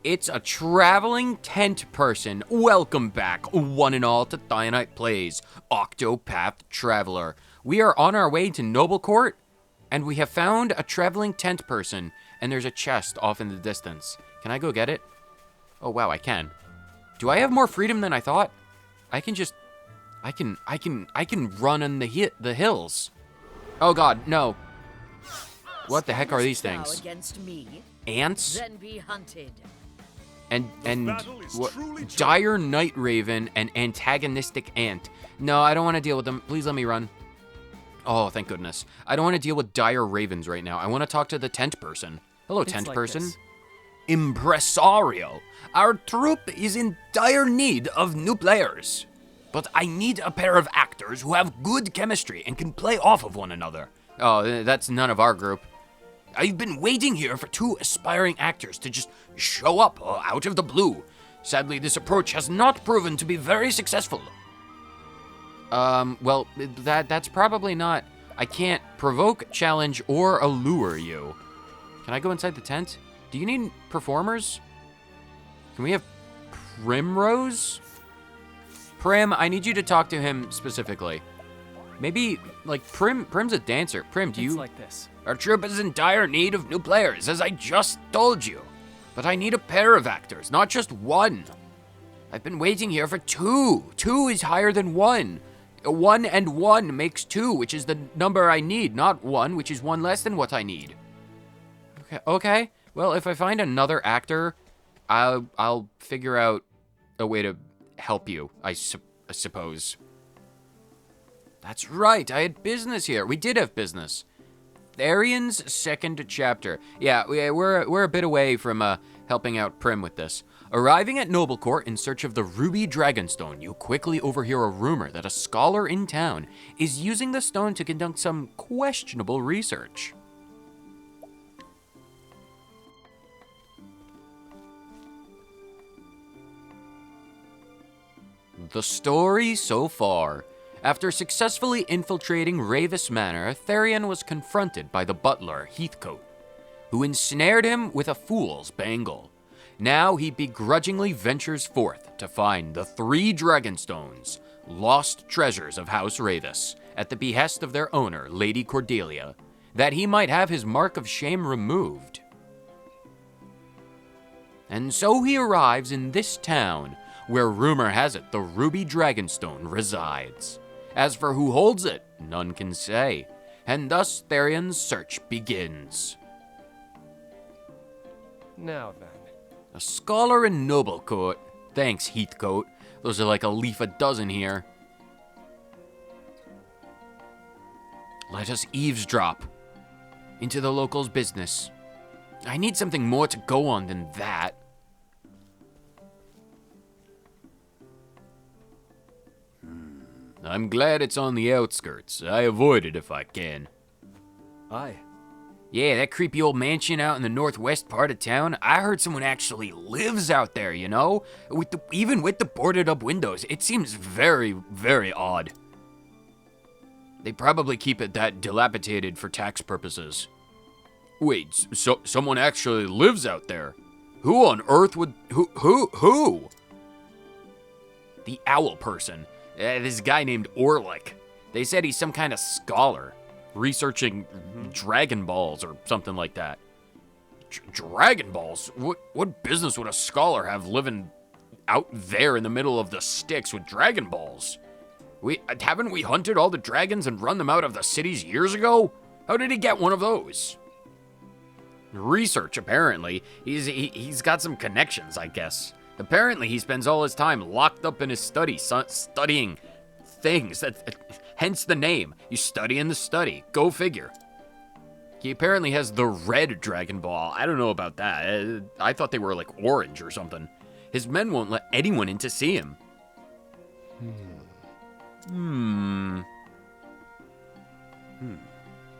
It's a traveling tent person. Welcome back, one and all, to Thionite Plays Octopath Traveler. We are on our way to Noblecourt, and we have found a traveling tent person, and there's a chest off in the distance. Can I go get it? Oh wow, I can. Do I have more freedom than I thought? I can run on the hills. Oh god, no. What the heck are these things? Against me, Ants? then be hunted. And what? Dire Night Raven and antagonistic ant. No, I don't want to deal with them. Please let me run. Oh, thank goodness. I don't want to deal with dire ravens right now. I want to talk to the tent person. Hello, tent person. This. Impresario. Our troupe is in dire need of new players. But I need a pair of actors who have good chemistry and can play off of one another. Oh, that's none of our group. I've been waiting here for two aspiring actors to just show up out of the blue. Sadly, this approach has not proven to be very successful. Well, that's probably not... I can't provoke, challenge, or allure you. Can I go inside the tent? Do you need performers? Can we have Primrose? Prim, I need you to talk to him specifically. Maybe, like, Prim's a dancer. Prim, do you... It's like this. Our troupe is in dire need of new players, as I just told you. But I need a pair of actors, not just one. I've been waiting here for two. Two is higher than one. 1 and 1 makes 2, which is the number I need, not 1, which is 1 less than what I need. Okay. Well, if I find another actor, I'll figure out a way to help you, I suppose. That's right, I had business here. We did have business. Therian's second chapter. Yeah, we're a bit away from helping out Prim with this. Arriving at Noblecourt in search of the Ruby Dragonstone, you quickly overhear a rumor that a scholar in town is using the stone to conduct some questionable research. The story so far. After successfully infiltrating Ravis Manor, Therian was confronted by the butler, Heathcote, who ensnared him with a fool's bangle. Now he begrudgingly ventures forth to find the 3 Dragonstones, lost treasures of House Ravis, at the behest of their owner, Lady Cordelia, that he might have his mark of shame removed. And so he arrives in this town, where rumor has it the Ruby Dragonstone resides. As for who holds it, none can say, and thus Therian's search begins. Now then. A scholar in Noblecourt. Thanks, Heathcote. Those are like a leaf a dozen here. Let us eavesdrop into the locals' business. I need something more to go on than that. I'm glad it's on the outskirts. I avoid it if I can. Aye. Yeah, that creepy old mansion out in the northwest part of town, I heard someone actually lives out there, you know? Even with the boarded up windows, it seems very, very odd. They probably keep it that dilapidated for tax purposes. Wait, so someone actually lives out there? Who on earth would... Who? The owl person. This guy named Orlick. They said he's some kind of scholar, researching Dragon Balls or something like that. Dragon Balls? What business would a scholar have living out there in the middle of the sticks with Dragon Balls? Haven't we hunted all the dragons and run them out of the cities years ago? How did he get one of those? Research, apparently. He's got some connections, I guess. Apparently, he spends all his time locked up in his study, studying things. Hence the name. You study in the study. Go figure. He apparently has the red Dragon Ball. I don't know about that. I thought they were like orange or something. His men won't let anyone in to see him.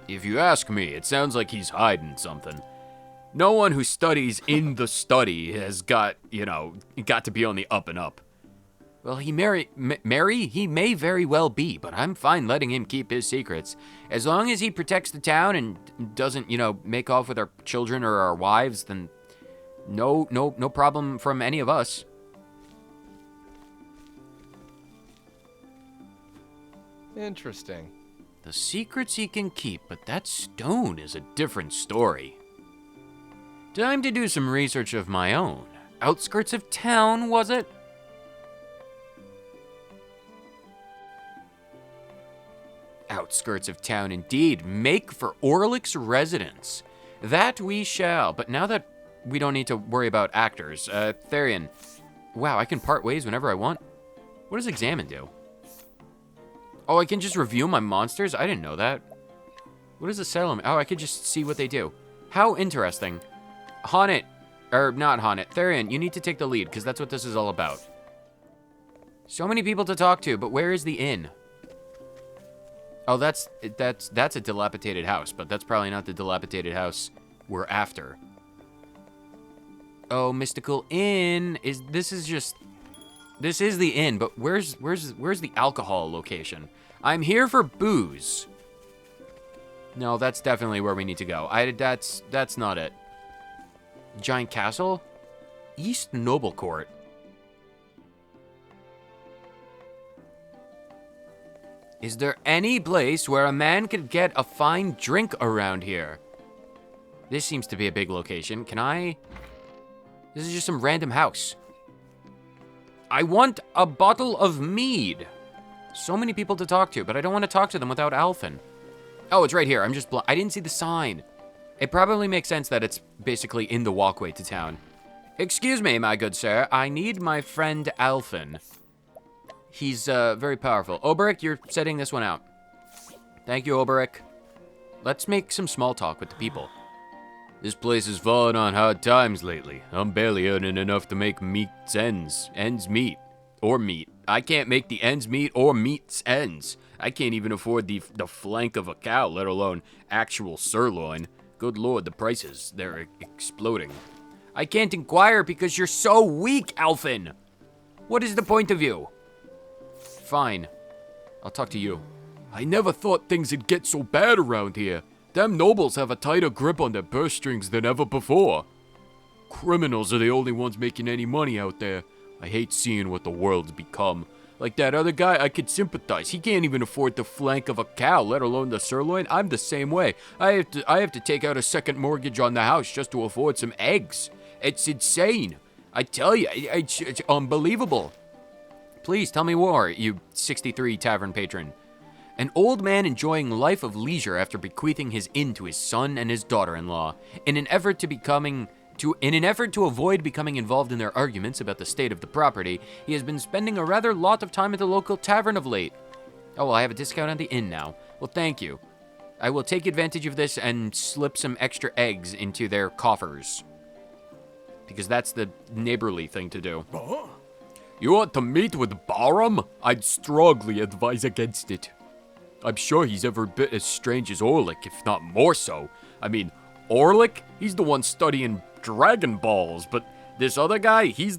If you ask me, it sounds like he's hiding something. No one who studies in the study has got to be on the up and up. Well, he may very well be, but I'm fine letting him keep his secrets. As long as he protects the town and doesn't, make off with our children or our wives, then No problem from any of us. Interesting. The secrets he can keep, but that stone is a different story. Time to do some research of my own. Outskirts of town, was it? Outskirts of town indeed. Make for Orlick's residence. That we shall, but now that we don't need to worry about actors, Therian. Wow, I can part ways whenever I want. What does examine do? Oh, I can just review my monsters? I didn't know that. What is a settlement? Oh, I could just see what they do. How interesting. Haunted, or not Haunted, Therian, you need to take the lead, because that's what this is all about. So many people to talk to, but where is the inn? Oh, that's a dilapidated house, but that's probably not the dilapidated house we're after. Oh, Mystical Inn this is the inn, but where's the alcohol location? I'm here for booze. No, that's definitely where we need to go. That's not it. Giant castle? East Noblecourt. Is there any place where a man could get a fine drink around here? This seems to be a big location. This is just some random house. I want a bottle of mead. So many people to talk to, but I don't want to talk to them without Alphen. Oh, it's right here. I didn't see the sign. It probably makes sense that it's basically in the walkway to town. Excuse me, my good sir. I need my friend Alphen. He's very powerful. Oberic, you're setting this one out. Thank you, Oberic. Let's make some small talk with the people. This place has fallen on hard times lately. I'm barely earning enough to make ends meet. Or meat. I can't make the ends meet or meat's ends. I can't even afford the flank of a cow, let alone actual sirloin. Good lord, the prices, they're exploding. I can't inquire because you're so weak, Alphen. What is the point of you? Fine. I'll talk to you. I never thought things would get so bad around here. Them nobles have a tighter grip on their purse strings than ever before. Criminals are the only ones making any money out there. I hate seeing what the world's become. Like that other guy, I could sympathize. He can't even afford the flank of a cow, let alone the sirloin. I'm the same way. I have to take out a second mortgage on the house just to afford some eggs. It's insane. I tell you, it's unbelievable. Please tell me more, you 63 tavern patron. An old man enjoying life of leisure after bequeathing his inn to his son and his daughter-in-law, in an effort to avoid becoming involved in their arguments about the state of the property, he has been spending a rather lot of time at the local tavern of late. Oh, well, I have a discount on the inn now. Well, thank you. I will take advantage of this and slip some extra eggs into their coffers. Because that's the neighborly thing to do. You want to meet with Barham? I'd strongly advise against it. I'm sure he's every bit as strange as Orlick, if not more so. I mean, Orlick, he's the one studying Dragon Balls, but this other guy, he's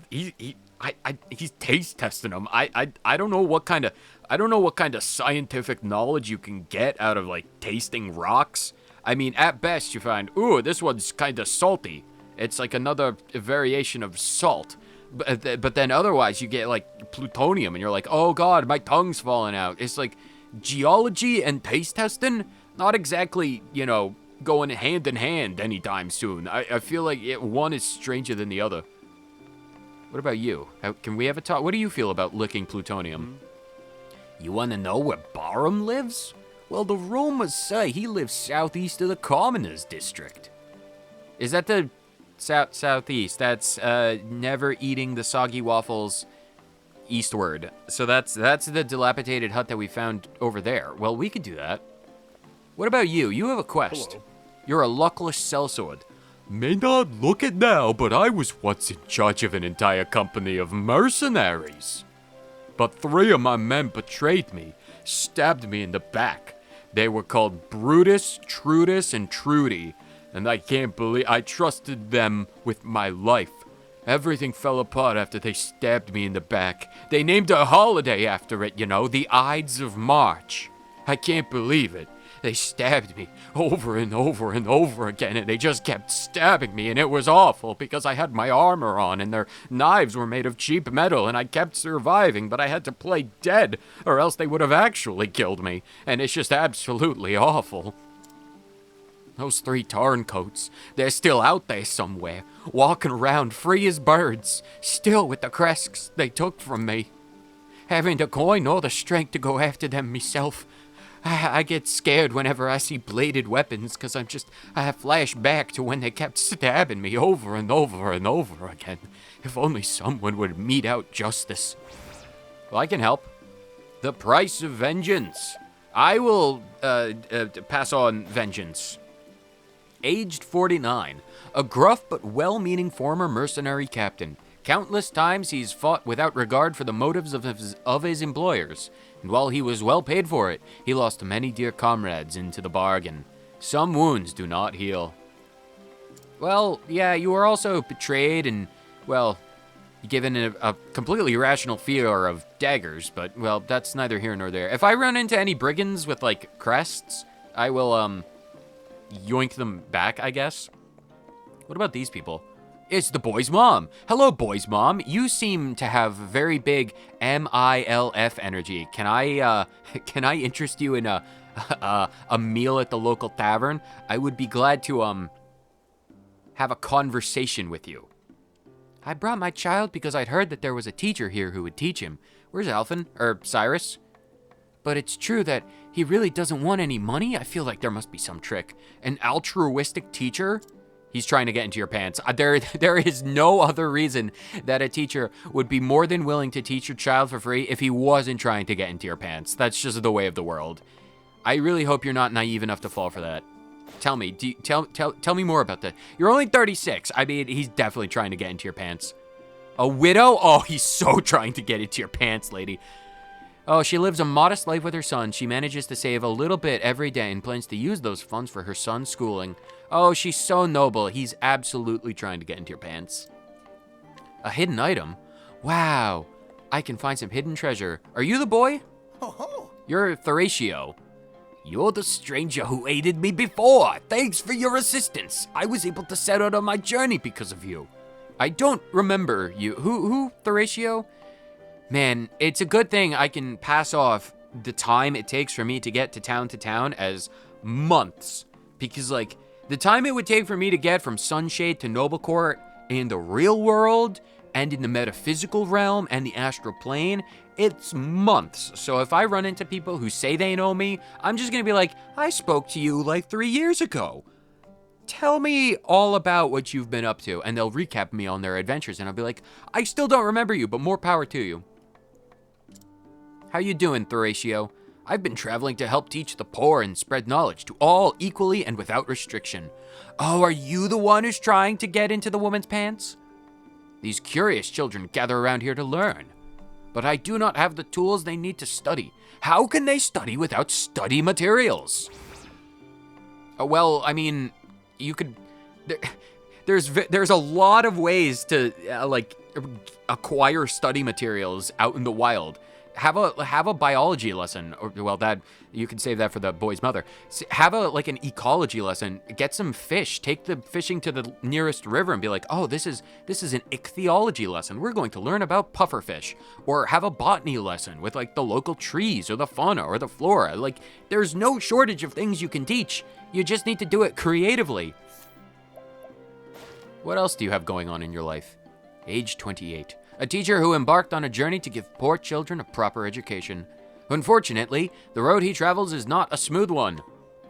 taste testing them. I don't know what kind of scientific knowledge you can get out of like tasting rocks. I mean, at best you find, ooh, this one's kind of salty. It's like another variation of salt. But then otherwise you get like plutonium and you're like, oh god, my tongue's falling out. It's like geology and taste testing, not exactly, going hand in hand anytime soon. I feel like one is stranger than the other. What about you? Can we have a talk? What do you feel about licking plutonium? You want to know where Barham lives? Well, the rumors say he lives southeast of the Commoners District. Is that the southeast? That's never eating the soggy waffles eastward. So that's the dilapidated hut that we found over there. Well, we could do that. What about you? You have a quest. Hello. You're a luckless sellsword. May not look it now, but I was once in charge of an entire company of mercenaries. But 3 of my men betrayed me, stabbed me in the back. They were called Brutus, Trudus, and Trudy, and I can't believe I trusted them with my life. Everything fell apart after they stabbed me in the back. They named a holiday after it, the Ides of March. I can't believe it. They stabbed me over and over and over again, and they just kept stabbing me, and it was awful because I had my armor on, and their knives were made of cheap metal, and I kept surviving, but I had to play dead, or else they would have actually killed me, and it's just absolutely awful. Those 3 turncoats, they're still out there somewhere, walking around free as birds, still with the crests they took from me. Having the coin or the strength to go after them myself. I get scared whenever I see bladed weapons, because I flash back to when they kept stabbing me over and over and over again. If only someone would mete out justice. Well, I can help. The price of vengeance. I will pass on vengeance. Aged 49, a gruff but well-meaning former mercenary captain. Countless times he's fought without regard for the motives of his employers, and while he was well paid for it, he lost many dear comrades into the bargain. Some wounds do not heal. Well, yeah, you were also betrayed and, well, given a completely irrational fear of daggers, but, well, that's neither here nor there. If I run into any brigands with, like, crests, I will, yoink them back, I guess. What about these people? It's the boy's mom. Hello, boy's mom. You seem to have very big MILF energy. Can I interest you in a meal at the local tavern? I would be glad to, have a conversation with you. I brought my child because I'd heard that there was a teacher here who would teach him. Where's Alphen? Or Cyrus? But it's true that he really doesn't want any money? I feel like there must be some trick. An altruistic teacher? He's trying to get into your pants. There is no other reason that a teacher would be more than willing to teach your child for free if he wasn't trying to get into your pants. That's just the way of the world. I really hope you're not naive enough to fall for that. Tell me, tell me more about that. You're only 36. I mean, he's definitely trying to get into your pants. A widow? Oh, he's so trying to get into your pants, lady. Oh, she lives a modest life with her son. She manages to save a little bit every day and plans to use those funds for her son's schooling. Oh, she's so noble. He's absolutely trying to get into your pants. A hidden item? Wow. I can find some hidden treasure. Are you the boy? Ho-ho. You're Horatio. You're the stranger who aided me before. Thanks for your assistance. I was able to set out on my journey because of you. I don't remember you. Who, Horatio? Man, it's a good thing I can pass off the time it takes for me to get to town as months. Because, like, the time it would take for me to get from Sunshade to Noblecourt in the real world and in the metaphysical realm and the astral plane, it's months. So if I run into people who say they know me, I'm just gonna be like, I spoke to you like 3 years ago. Tell me all about what you've been up to. And they'll recap me on their adventures, and I'll be like, I still don't remember you, but more power to you. How you doing, Horatio? I've been traveling to help teach the poor and spread knowledge to all equally and without restriction. Oh, are you the one who's trying to get into the woman's pants? These curious children gather around here to learn, but I do not have the tools they need to study. How can they study without study materials? Well, I mean, you could... There's a lot of ways to, like, acquire study materials out in the wild. Have a biology lesson, or, well, that you can save that for the boy's mother. Have an ecology lesson. Get some fish. Take the fishing to the nearest river and be like, oh, this is an ichthyology lesson. We're going to learn about pufferfish. Or have a botany lesson with, like, the local trees or the fauna or the flora. Like, there's no shortage of things you can teach. You just need to do it creatively. What else do you have going on in your life? Age 28. A teacher who embarked on a journey to give poor children a proper education. Unfortunately, the road he travels is not a smooth one.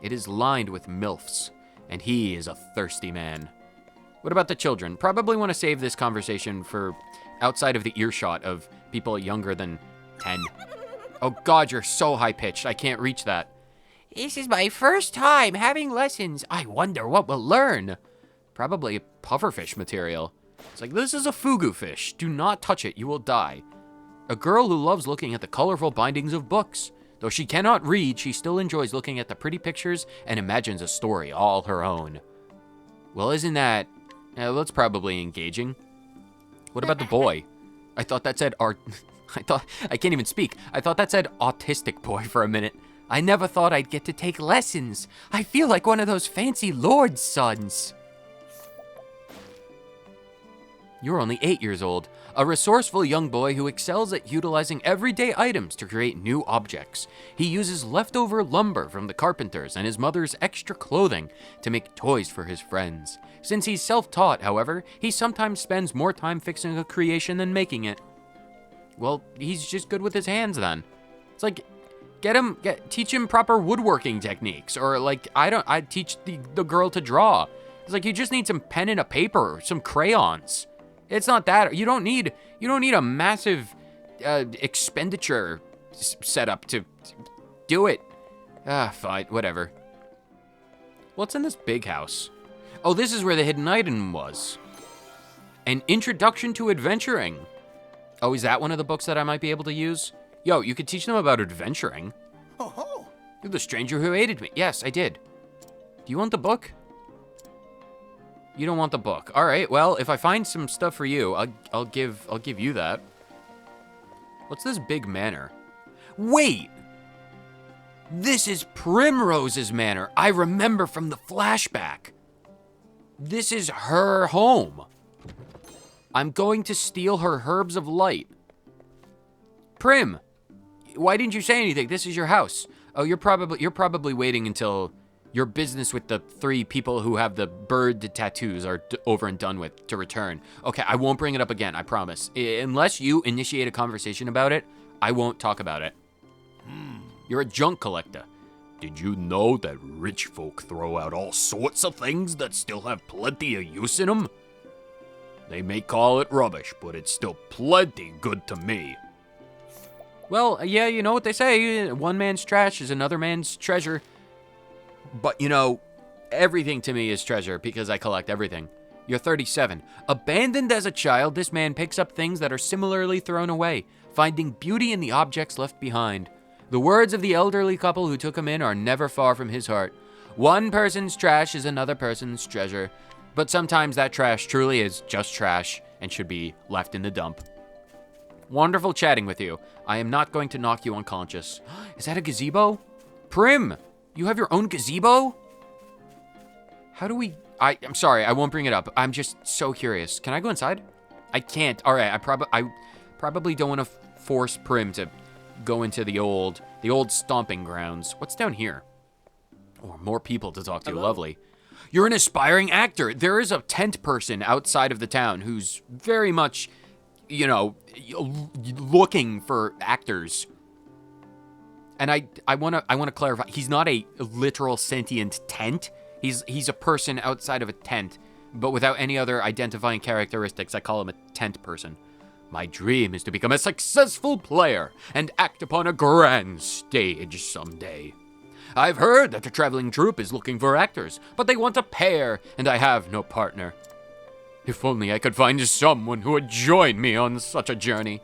It is lined with MILFs, and he is a thirsty man. What about the children? Probably want to save this conversation for outside of the earshot of people younger than 10. Oh God, you're so high-pitched. I can't reach that. This is my first time having lessons. I wonder what we'll learn. Probably pufferfish material. It's like, this is a fugu fish. Do not touch it, you will die. A girl who loves looking at the colorful bindings of books. Though she cannot read, she still enjoys looking at the pretty pictures and imagines a story all her own. Well, isn't that... that's probably engaging. What about the boy? I thought that said I can't even speak. I thought that said autistic boy for a minute. I never thought I'd get to take lessons. I feel like one of those fancy lord's sons. You're only 8 years old, a resourceful young boy who excels at utilizing everyday items to create new objects. He uses leftover lumber from the carpenters and his mother's extra clothing to make toys for his friends. Since he's self-taught, however, he sometimes spends more time fixing a creation than making it. Well, he's just good with his hands then. It's like, teach him proper woodworking techniques, or like, I'd teach the girl to draw. It's like, you just need some pen and a paper, some crayons. It's not that, you don't need a massive expenditure setup to do it. Fine, whatever. What's in this big house? Oh, this is where the hidden item was. An Introduction to Adventuring. Oh, is that one of the books that I might be able to use? Yo, you could teach them about adventuring. Oh, You're the stranger who aided me. Yes, I did. Do you want the book? You don't want the book. All right, well, if I find some stuff for you, I'll give you that. What's this big manor? Wait! This is Primrose's manor. I remember from the flashback. This is her home. I'm going to steal her herbs of light. Prim, why didn't you say anything? This is your house. Oh, you're probably waiting until your business with the 3 people who have the bird tattoos are over and done with to return. Okay, I won't bring it up again, I promise. Unless you initiate a conversation about it, I won't talk about it. You're a junk collector. Did you know that rich folk throw out all sorts of things that still have plenty of use in them? They may call it rubbish, but it's still plenty good to me. Well, yeah, you know what they say. One man's trash is another man's treasure. But, you know, everything to me is treasure because I collect everything. You're 37. Abandoned as a child, this man picks up things that are similarly thrown away, finding beauty in the objects left behind. The words of the elderly couple who took him in are never far from his heart. One person's trash is another person's treasure, but sometimes that trash truly is just trash and should be left in the dump. Wonderful chatting with you. I am not going to knock you unconscious. Is that a gazebo? Prim, you have your own gazebo? How do we... I'm sorry, I won't bring it up. I'm just so curious. Can I go inside? I can't. All right, I probably don't want to force Prim to go into the old stomping grounds. What's down here? Oh, more people to talk to. Hello. Lovely. You're an aspiring actor. There is a tent person outside of the town who's very much, you know, looking for actors. And I want to clarify. He's not a literal sentient tent. He's a person outside of a tent, but without any other identifying characteristics. I call him a tent person. My dream is to become a successful player and act upon a grand stage someday. I've heard that the traveling troupe is looking for actors, but they want a pair, and I have no partner. If only I could find someone who would join me on such a journey.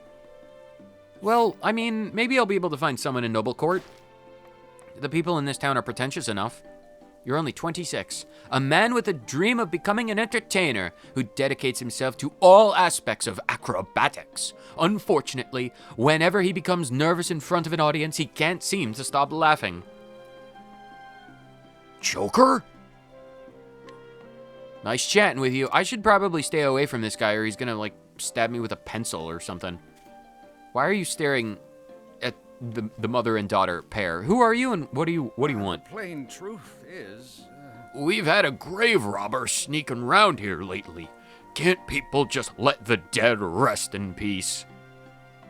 Well, I mean, maybe I'll be able to find someone in Noblecourt. The people in this town are pretentious enough. You're only 26, a man with a dream of becoming an entertainer who dedicates himself to all aspects of acrobatics. Unfortunately, whenever he becomes nervous in front of an audience, he can't seem to stop laughing. Joker? Nice chatting with you. I should probably stay away from this guy or he's gonna, like, stab me with a pencil or something. Why are you staring at the mother and daughter pair? Who are you and what do you want? plain truth is... We've had a grave robber sneaking around here lately. Can't people just let the dead rest in peace?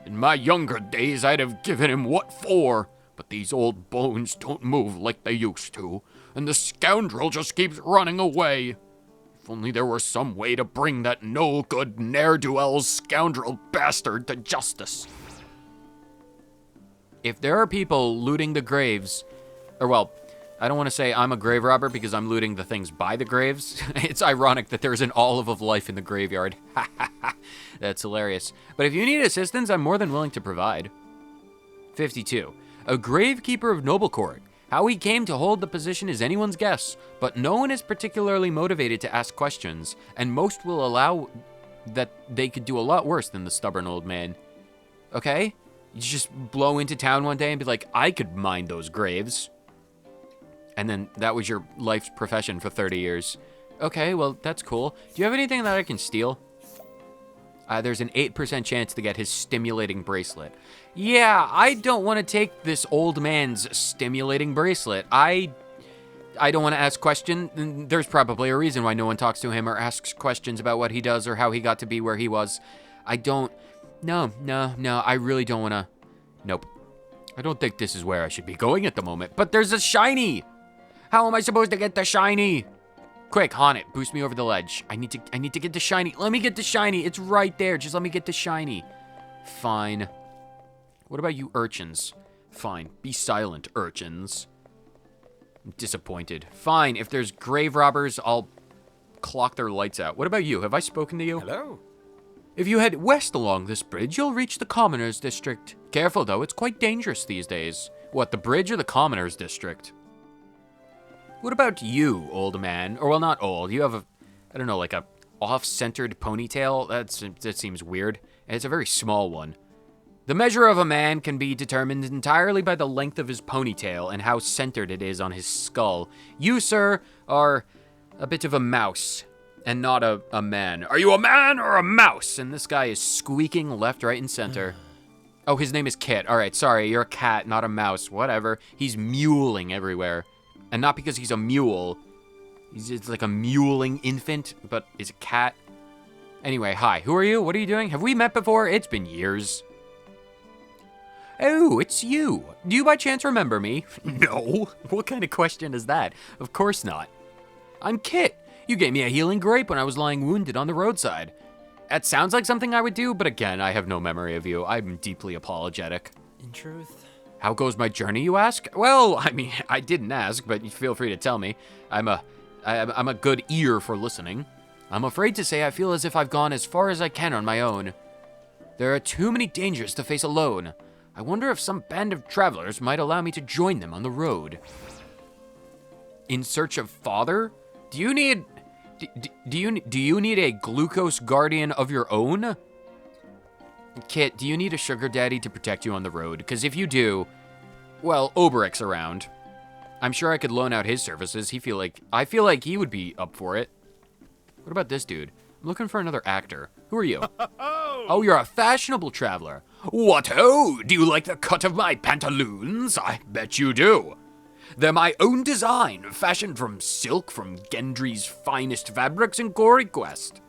In my younger days, I'd have given him what for, but these old bones don't move like they used to, and the scoundrel just keeps running away. If only there were some way to bring that no-good ne'er-do-well scoundrel bastard to justice. If there are people looting the graves, or well, I don't want to say I'm a grave robber because I'm looting the things by the graves. It's ironic that there's an olive of life in the graveyard. That's hilarious. But if you need assistance, I'm more than willing to provide. 52. A gravekeeper of Noblecourt. How he came to hold the position is anyone's guess, but no one is particularly motivated to ask questions, and most will allow that they could do a lot worse than the stubborn old man. Okay? You just blow into town one day and be like, I could mine those graves. And then that was your life's profession for 30 years. Okay, well, that's cool. Do you have anything that I can steal? There's an 8% chance to get his stimulating bracelet. Yeah, I don't want to take this old man's stimulating bracelet. I don't want to ask questions. There's probably a reason why no one talks to him or asks questions about what he does or how he got to be where he was. I don't... No, I really don't want to... Nope. I don't think this is where I should be going at the moment. But there's a shiny! How am I supposed to get the shiny? Quick, haunt it. Boost me over the ledge. I need to get the shiny. Let me get the shiny. It's right there. Just let me get the shiny. Fine. What about you urchins? Fine. Be silent, urchins. I'm disappointed. Fine. If there's grave robbers, I'll clock their lights out. What about you? Have I spoken to you? Hello? If you head west along this bridge, you'll reach the Commoners District. Careful, though. It's quite dangerous these days. What, the bridge or the Commoners District? What about you, old man? Or, well, not old. You have a, I don't know, like a off-centered ponytail? That seems weird. And it's a very small one. The measure of a man can be determined entirely by the length of his ponytail and how centered it is on his skull. You, sir, are a bit of a mouse and not a man. Are you a man or a mouse? And this guy is squeaking left, right, and center. Oh, his name is Kit. All right, sorry, you're a cat, not a mouse. Whatever. He's mewling everywhere. And not because he's a mule. He's just like a mewling infant, but is a cat. Anyway, hi. Who are you? What are you doing? Have we met before? It's been years. Oh, it's you. Do you by chance remember me? No. What kind of question is that? Of course not. I'm Kit. You gave me a healing grape when I was lying wounded on the roadside. That sounds like something I would do, but again, I have no memory of you. I'm deeply apologetic. In truth... How goes my journey, you ask? Well, I mean, I didn't ask, but feel free to tell me. I'm a good ear for listening. I'm afraid to say I feel as if I've gone as far as I can on my own. There are too many dangers to face alone. I wonder if some band of travelers might allow me to join them on the road. In search of father? Do you need a glucose guardian of your own? Kit, do you need a sugar daddy to protect you on the road? Because if you do, well, Oberic's around. I'm sure I could loan out his services. I feel like he would be up for it. What about this dude? I'm looking for another actor. Who are you? Oh, you're a fashionable traveler. What-ho? Do you like the cut of my pantaloons? I bet you do. They're my own design, fashioned from silk from Gendry's finest fabrics in Gory Quest.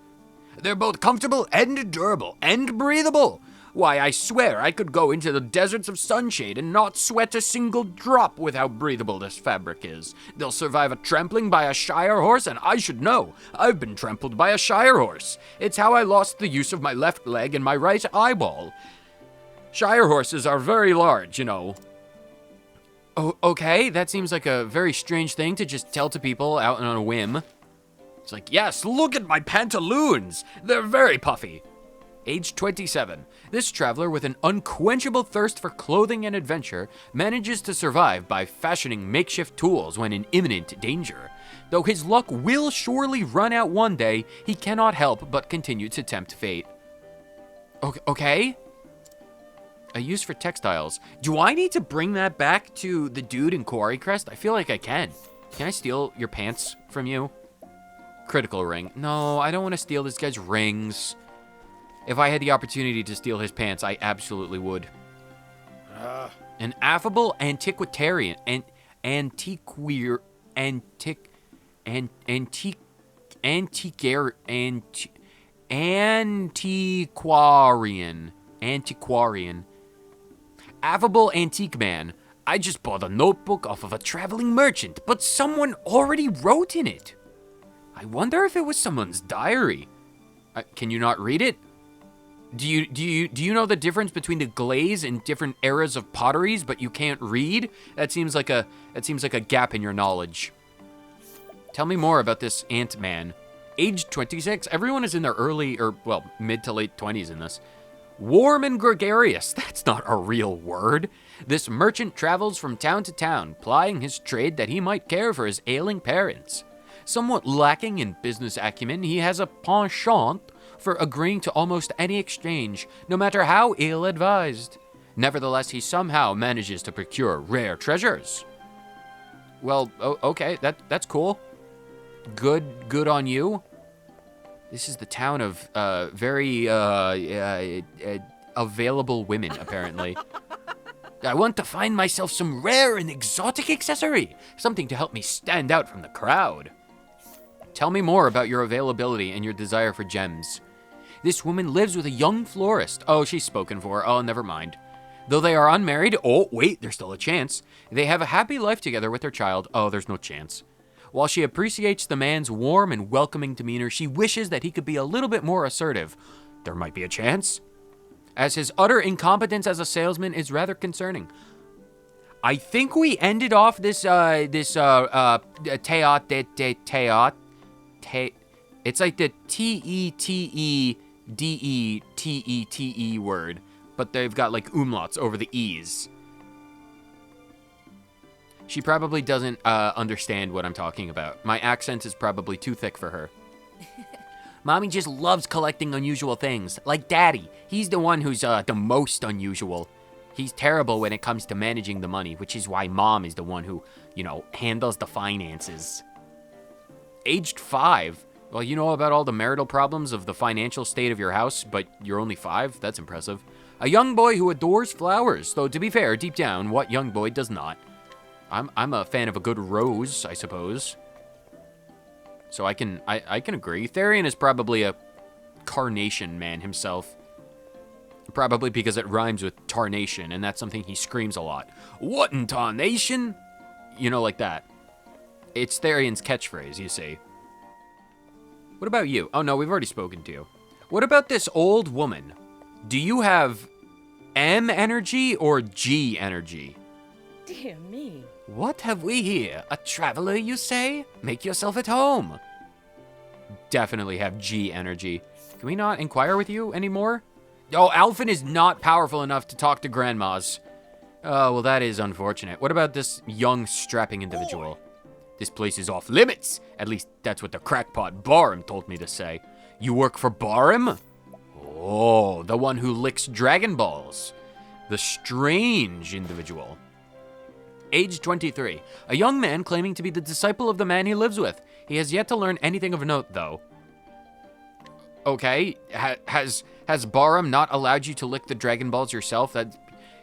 They're both comfortable and durable and breathable. Why, I swear I could go into the deserts of Sunshade and not sweat a single drop with how breathable this fabric is. They'll survive a trampling by a shire horse, and I should know. I've been trampled by a shire horse. It's how I lost the use of my left leg and my right eyeball. Shire horses are very large, you know. Oh, okay, that seems like a very strange thing to just tell to people out on a whim. It's like, yes, look at my pantaloons. They're very puffy. Age 27. This traveler with an unquenchable thirst for clothing and adventure manages to survive by fashioning makeshift tools when in imminent danger. Though his luck will surely run out one day, he cannot help but continue to tempt fate. Okay? A use for textiles. Do I need to bring that back to the dude in Quarry Crest? I feel like I can. Can I steal your pants from you? Critical ring. No, I don't want to steal this guy's rings. If I had the opportunity to steal his pants, I absolutely would. An affable antiquarian. Antiquarian. Affable antique man. I just bought a notebook off of a traveling merchant, but someone already wrote in it. I wonder if it was someone's diary. Can you not read it? Do you know the difference between the glaze in different eras of potteries, but you can't read? That seems like a gap in your knowledge. Tell me more about this Ant-Man. Age 26. Everyone is in their early or well, mid to late 20s in this. Warm and gregarious. That's not a real word. This merchant travels from town to town, plying his trade that he might care for his ailing parents. Somewhat lacking in business acumen, he has a penchant for agreeing to almost any exchange, no matter how ill-advised. Nevertheless, he somehow manages to procure rare treasures. Well, okay, that's cool. Good on you. This is the town of very available women, apparently. I want to find myself some rare and exotic accessory, something to help me stand out from the crowd. Tell me more about your availability and your desire for gems. This woman lives with a young florist. Oh, she's spoken for. Oh, never mind. Though they are unmarried, oh, wait, there's still a chance. They have a happy life together with their child. Oh, there's no chance. While she appreciates the man's warm and welcoming demeanor, she wishes that he could be a little bit more assertive. There might be a chance, as his utter incompetence as a salesman is rather concerning. I think we ended off this it's like the TETEDETETE word, but they've got like umlauts over the E's. She probably doesn't understand what I'm talking about. My accent is probably too thick for her. Mommy just loves collecting unusual things, like Daddy. He's the one who's the most unusual. He's terrible when it comes to managing the money, which is why Mom is the one who, handles the finances. Aged 5. Well, you know about all the marital problems of the financial state of your house, but you're only 5? That's impressive. A young boy who adores flowers, though to be fair, deep down, what young boy does not? I'm a fan of a good rose, I suppose. So I can agree. Therian is probably a carnation man himself. Probably because it rhymes with tarnation, and that's something he screams a lot. What in tarnation? Like that. It's Therian's catchphrase, you see. What about you? Oh no, we've already spoken to you. What about this old woman? Do you have M energy or G energy? Dear me. What have we here? A traveler, you say? Make yourself at home. Definitely have G energy. Can we not inquire with you anymore? Oh, Alphen is not powerful enough to talk to grandmas. Oh, well, that is unfortunate. What about this young, strapping individual? This place is off limits. At least that's what the crackpot Barham told me to say. You work for Barham? Oh, the one who licks Dragon Balls. The strange individual. Age 23. A young man claiming to be the disciple of the man he lives with. He has yet to learn anything of note, though. Okay, has Barham not allowed you to lick the Dragon Balls yourself?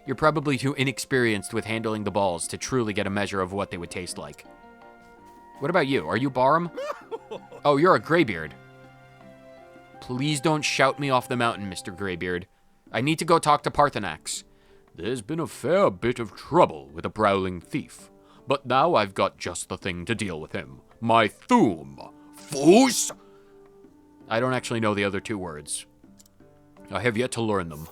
You're probably too inexperienced with handling the balls to truly get a measure of what they would taste like. What about you? Are you Barham? Oh, you're a Greybeard. Please don't shout me off the mountain, Mr. Greybeard. I need to go talk to Parthenax. There's been a fair bit of trouble with a prowling thief, but now I've got just the thing to deal with him. My Thum. Foos? I don't actually know the other two words. I have yet to learn them.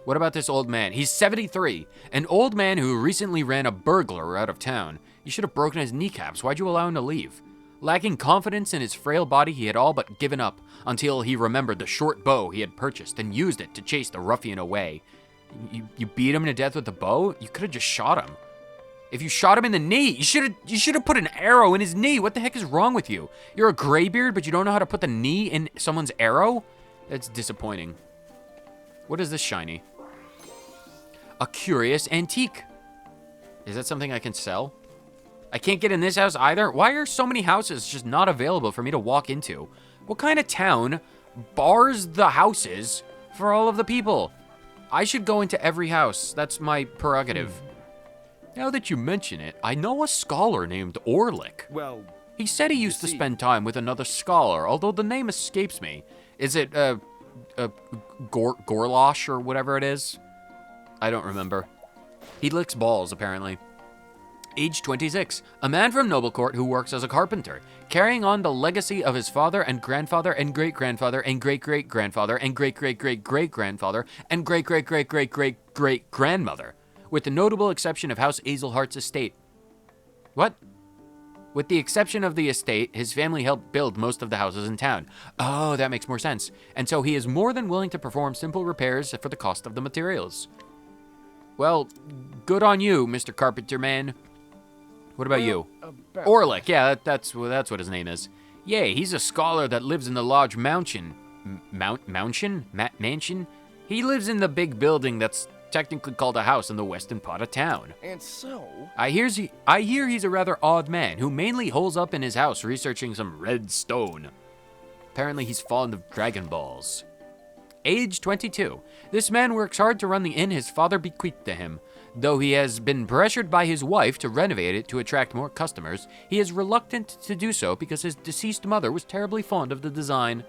What about this old man? He's 73. An old man who recently ran a burglar out of town. You should have broken his kneecaps. Why'd you allow him to leave? Lacking confidence in his frail body, he had all but given up until he remembered the short bow he had purchased and used it to chase the ruffian away. You beat him to death with a bow? You could have just shot him. If you shot him in the knee, you should have put an arrow in his knee. What the heck is wrong with you? You're a Greybeard, but you don't know how to put the knee in someone's arrow? That's disappointing. What is this shiny? A curious antique. Is that something I can sell? I can't get in this house either. Why are so many houses just not available for me to walk into? What kind of town bars the houses for all of the people? I should go into every house. That's my prerogative. Now that you mention it, I know a scholar named Orlick. Well, he said he used to spend time with another scholar, although the name escapes me. Is it, Gorlosh or whatever it is? I don't remember. He licks balls, apparently. Age 26. A man from Noblecourt who works as a carpenter, carrying on the legacy of his father and grandfather and great-grandfather and great-great-grandfather and great-great-great-great-grandfather and great-great-great-great-great-grandmother, with the notable exception of House Azelhart's estate. What? With the exception of the estate, his family helped build most of the houses in town. Oh, that makes more sense. And so he is more than willing to perform simple repairs for the cost of the materials. Well, good on you, Mr. Carpenter Man. What about you? Orlick, yeah, that's what his name is. Yay, he's a scholar that lives in the large mansion. Mansion? He lives in the big building that's technically called a house in the western part of town. And so, I hear he's a rather odd man who mainly holes up in his house researching some red stone. Apparently he's fond of Dragon Balls. Age 22. This man works hard to run the inn his father bequeathed to him. Though he has been pressured by his wife to renovate it to attract more customers, he is reluctant to do so because his deceased mother was terribly fond of the design.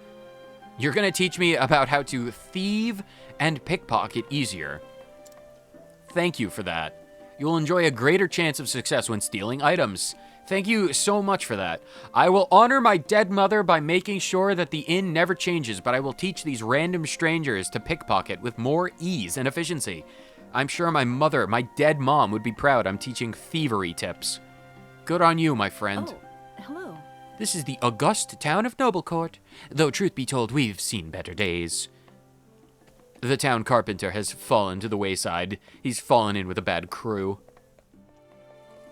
You're gonna teach me about how to thieve and pickpocket easier. Thank you for that. You'll enjoy a greater chance of success when stealing items. Thank you so much for that. I will honor my dead mother by making sure that the inn never changes, but I will teach these random strangers to pickpocket with more ease and efficiency. I'm sure my mother, my dead mom, would be proud I'm teaching thievery tips. Good on you, my friend. Oh, hello. This is the august town of Noblecourt, though truth be told, we've seen better days. The town carpenter has fallen to the wayside. He's fallen in with a bad crew.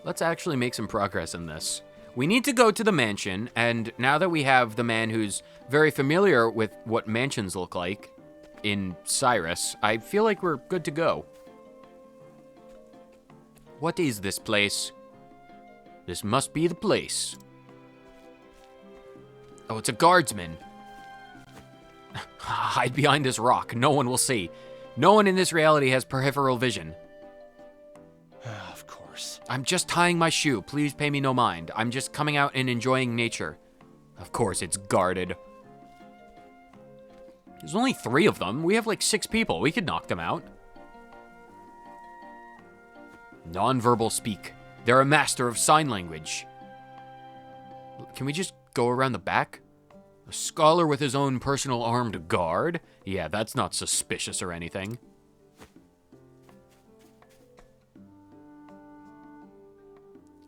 Let's actually make some progress in this. We need to go to the mansion, and now that we have the man who's very familiar with what mansions look like in Cyrus, I feel like we're good to go. What is this place? This must be the place. Oh, it's a guardsman. Hide behind this rock. No one will see. No one in this reality has peripheral vision. Of course. I'm just tying my shoe. Please pay me no mind. I'm just coming out and enjoying nature. Of course, it's guarded. There's only 3 of them. We have like 6 people. We could knock them out. Nonverbal speak. They're a master of sign language. Can we just go around the back? A scholar with his own personal armed guard? Yeah, that's not suspicious or anything.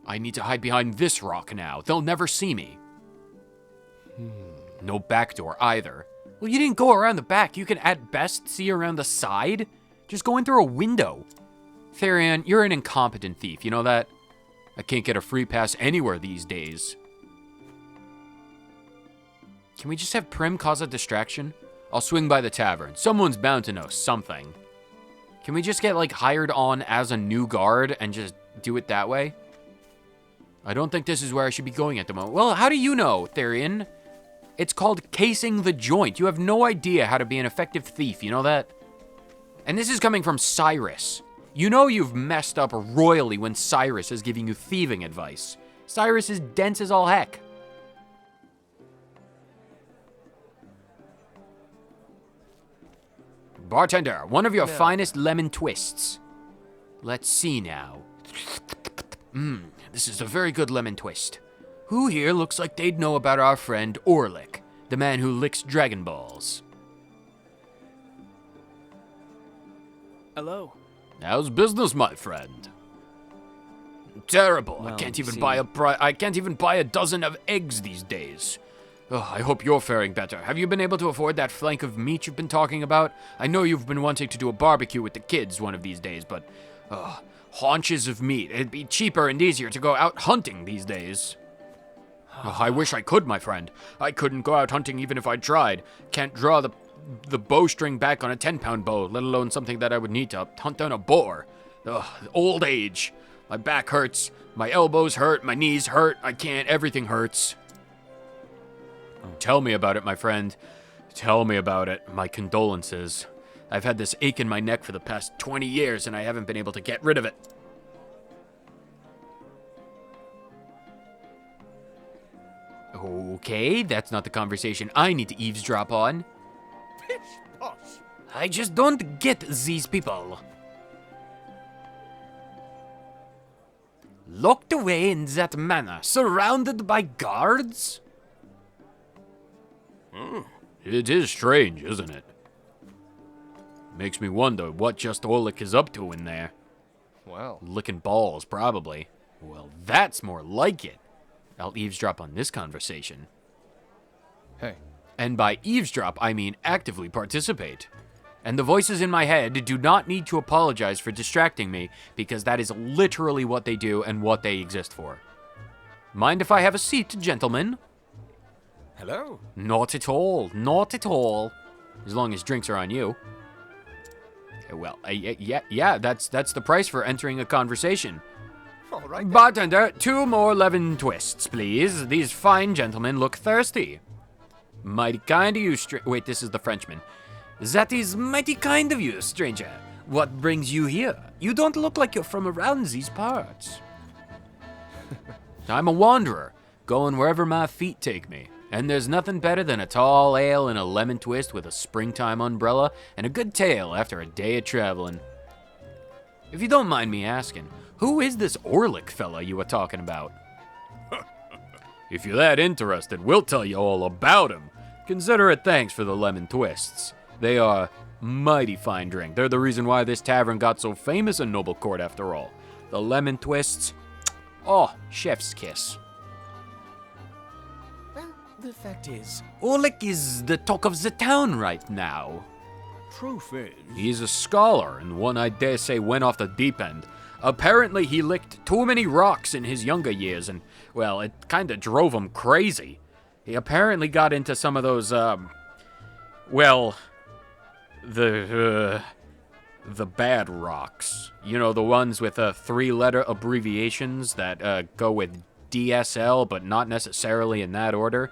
I need to hide behind this rock now. They'll never see me. No back door either. Well, you didn't go around the back. You can at best see around the side. Just go in through a window. Therian, you're an incompetent thief. You know that? I can't get a free pass anywhere these days. Can we just have Prim cause a distraction? I'll swing by the tavern. Someone's bound to know something. Can we just get, like, hired on as a new guard and just do it that way? I don't think this is where I should be going at the moment. Well, how do you know, Therian? It's called casing the joint. You have no idea how to be an effective thief, you know that? And this is coming from Cyrus. You know you've messed up royally when Cyrus is giving you thieving advice. Cyrus is dense as all heck. Bartender, one of your finest lemon twists. Let's see now. This is a very good lemon twist. Who here looks like they'd know about our friend Orlick, the man who licks Dragon Balls? Hello. How's business, my friend? Terrible. Well, I can't you even see- I can't even buy a dozen of eggs these days. Oh, I hope you're faring better. Have you been able to afford that flank of meat you've been talking about? I know you've been wanting to do a barbecue with the kids one of these days, but haunches of meat. It'd be cheaper and easier to go out hunting these days. Oh, I wish I could, my friend. I couldn't go out hunting even if I tried. Can't draw the bowstring back on a 10-pound bow, let alone something that I would need to hunt down a boar. Ugh, old age. My back hurts. My elbows hurt. My knees hurt. I can't. Everything hurts. Tell me about it, my friend. Tell me about it. My condolences. I've had this ache in my neck for the past 20 years, and I haven't been able to get rid of it. Okay, that's not the conversation I need to eavesdrop on. pish posh. I just don't get these people. Locked away in that manner, surrounded by guards? It is strange, isn't it? Makes me wonder what just Orlick is up to in there. Well, Licking balls, probably. Well, that's more like it. I'll eavesdrop on this conversation. hey, And by eavesdrop, I mean actively participate. And the voices in my head do not need to apologize for distracting me, because that is literally what they do and what they exist for. Mind if I have a seat, gentlemen? Hello. Not at all. Not at all. As long as drinks are on you. Well, yeah, that's the price for entering a conversation. All right. then. Bartender, 2 more lemon twists, please. These fine gentlemen look thirsty. Mighty kind of you, wait, this is the Frenchman. That is mighty kind of you, stranger. What brings you here? You don't look like you're from around these parts. I'm a wanderer, going wherever my feet take me. And there's nothing better than a tall ale and a lemon twist with a springtime umbrella and a good tale after a day of traveling. If you don't mind me asking, who is this Orlick fella you were talking about? If you're that interested, we'll tell you all about him. Consider it thanks for the lemon twists. They are mighty fine drink. They're the reason why this tavern got so famous in Noblecourt after all. The lemon twists, oh, chef's kiss. Well, the fact is, Orlick is the talk of the town right now. truth is, He's a scholar, and one I dare say went off the deep end. Apparently he licked too many rocks in his younger years, and, well, it kinda drove him crazy. He apparently got into some of those, well, the bad rocks. You know, the ones with 3-letter abbreviations that go with DSL, but not necessarily in that order.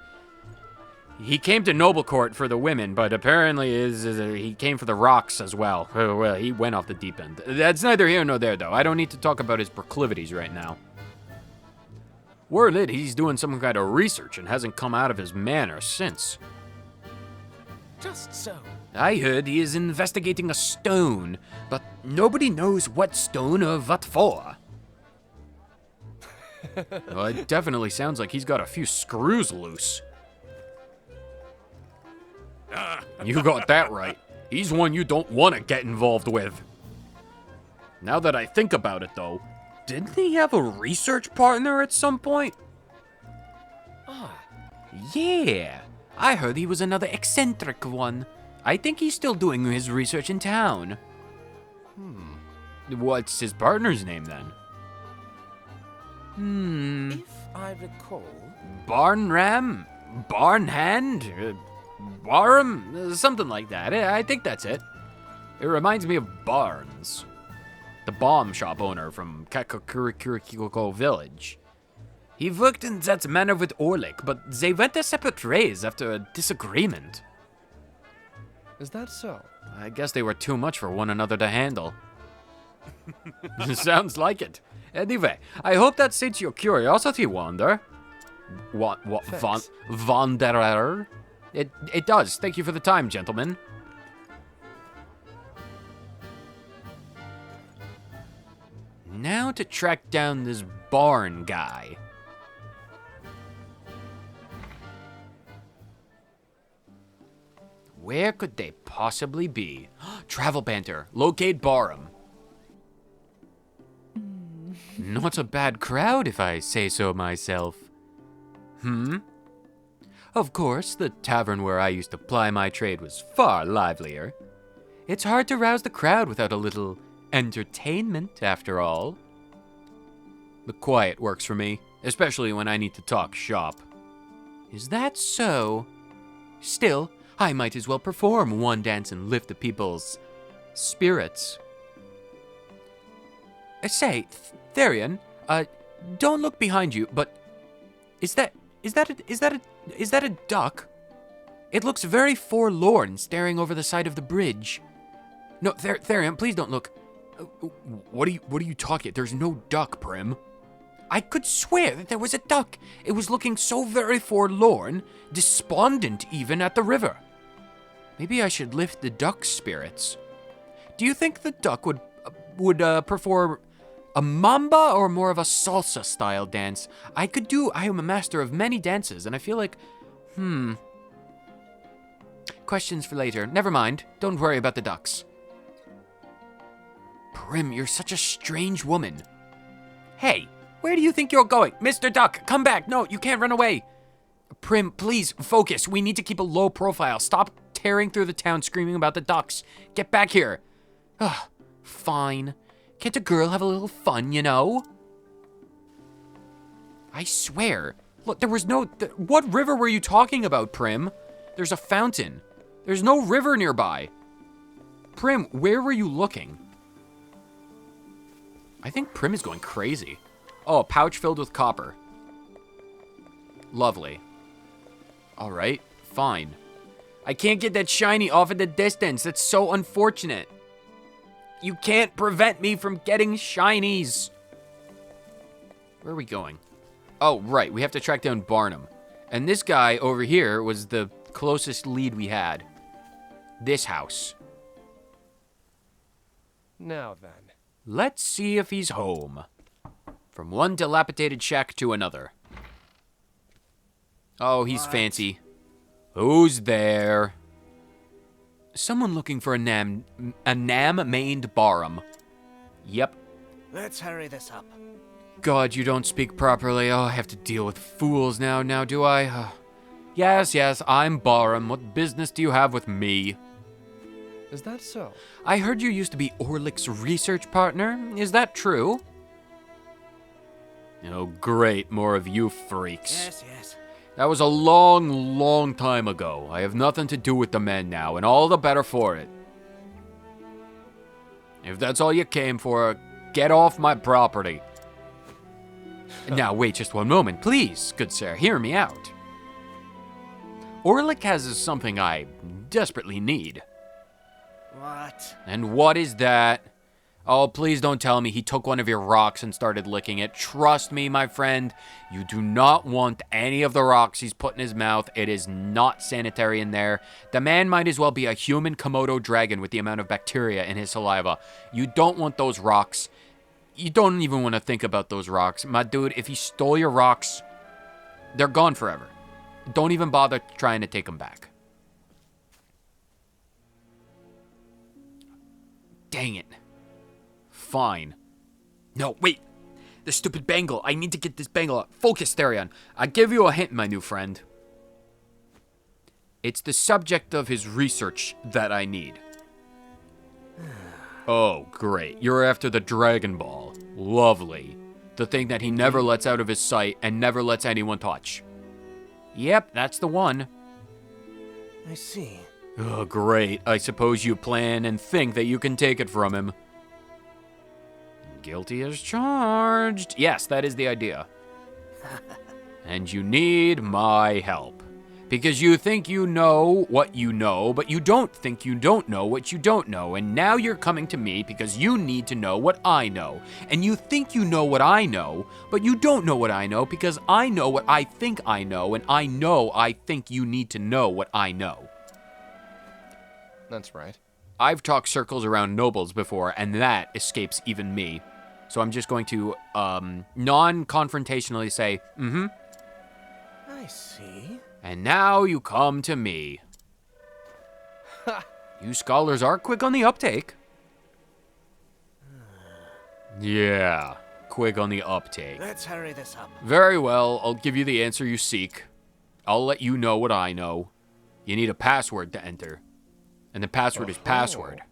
He came to Noblecourt for the women, but apparently he came for the rocks as well. Well, he went off the deep end. That's neither here nor there, though. I don't need to talk about his proclivities right now. Word it, he's doing some kind of research and hasn't come out of his manor since. just so. I heard he is investigating a stone, but nobody knows what stone or what for. Well, it definitely sounds like he's got a few screws loose. You got that right. He's one you don't want to get involved with. Now that I think about it, though, didn't he have a research partner at some point? Ah, Yeah, I heard he was another eccentric one. I think he's still doing his research in town. What's his partner's name, then? if I recall, Barnram? Barnhand? Barham? Something like that. I think that's it. It reminds me of Barnes, the bomb shop owner from Kakurikiko Village. He worked in that manor with Orlick, but they went their separate ways after a disagreement. Is that so? I guess they were too much for one another to handle. Sounds like it. Anyway, I hope that sates your curiosity, Wander. What, Thanks. Wanderer? It does. Thank you for the time, gentlemen. Now to track down this barn guy. Where could they possibly be? Travel banter. Locate Barham. Not a bad crowd, if I say so myself. Of course, the tavern where I used to ply my trade was far livelier. It's hard to rouse the crowd without a little entertainment, after all. The quiet works for me, especially when I need to talk shop. Is that so? Still, I might as well perform one dance and lift the people's spirits. Say, Therian, don't look behind you, but is that a duck? It looks very forlorn, staring over the side of the bridge. No, Therian, please don't look. What are you talking? There's no duck, Prim. I could swear that there was a duck. It was looking so very forlorn, despondent even at the river. Maybe I should lift the duck's spirits. Do you think the duck would perform a mamba or more of a salsa style dance? I am a master of many dances, and I feel like, questions for later. Never mind. Don't worry about the ducks. Prim, you're such a strange woman. Hey, where do you think you're going? Mr. Duck, come back. No, you can't run away. Prim, please, focus. We need to keep a low profile. Stop tearing through the town screaming about the ducks. Get back here. Ugh, fine. Can't a girl have a little fun, you know? I swear. Look, there was no... what river were you talking about, Prim? There's a fountain. There's no river nearby. Prim, where were you looking? I think Prim is going crazy. Oh, a pouch filled with copper. Lovely. All right, fine. I can't get that shiny off at the distance. That's so unfortunate. You can't prevent me from getting shinies. Where are we going? Oh, right. We have to track down Barnum. And this guy over here was the closest lead we had. This house. Now then. Let's see if he's home. From one dilapidated shack to another. Oh, he's fancy. Who's there? Someone looking for a nam-maned Barham. Yep. Let's hurry this up. God, you don't speak properly. Oh, I have to deal with fools now, do I? Yes, I'm Barham. What business do you have with me? Is that so? I heard you used to be Orlick's research partner. Is that true? Oh, great. More of you freaks. Yes. That was a long, long time ago. I have nothing to do with the men now, and all the better for it. If that's all you came for, get off my property. Now, wait just one moment, please, good sir. Hear me out. Orlick has something I desperately need. What? And what is that? Oh, please don't tell me he took one of your rocks and started licking it. Trust me, my friend, you do not want any of the rocks he's put in his mouth. It is not sanitary in there. The man might as well be a human Komodo dragon with the amount of bacteria in his saliva. You don't want those rocks. You don't even want to think about those rocks. My dude, if he stole your rocks, they're gone forever. Don't even bother trying to take them back. Dang it. Fine. No, wait. The stupid bangle. I need to get this bangle out. Focus, Therion. I'll give you a hint, my new friend. It's the subject of his research that I need. Oh, great. You're after the Dragon Ball. Lovely. The thing that he never lets out of his sight and never lets anyone touch. Yep, that's the one. I see. Oh, great. I suppose you plan and think that you can take it from him. Guilty as charged. Yes, that is the idea. And you need my help. Because you think you know what you know, but you don't think you don't know what you don't know. And now you're coming to me because you need to know what I know. And you think you know what I know, but you don't know what I know because I know what I think I know, and I think you need to know what I know. That's right. I've talked circles around nobles before, and that escapes even me. So I'm just going to non-confrontationally say, I see. And now you come to me. You scholars are quick on the uptake. Yeah, quick on the uptake. Let's hurry this up. Very well, I'll give you the answer you seek. I'll let you know what I know. You need a password to enter. And the password is password.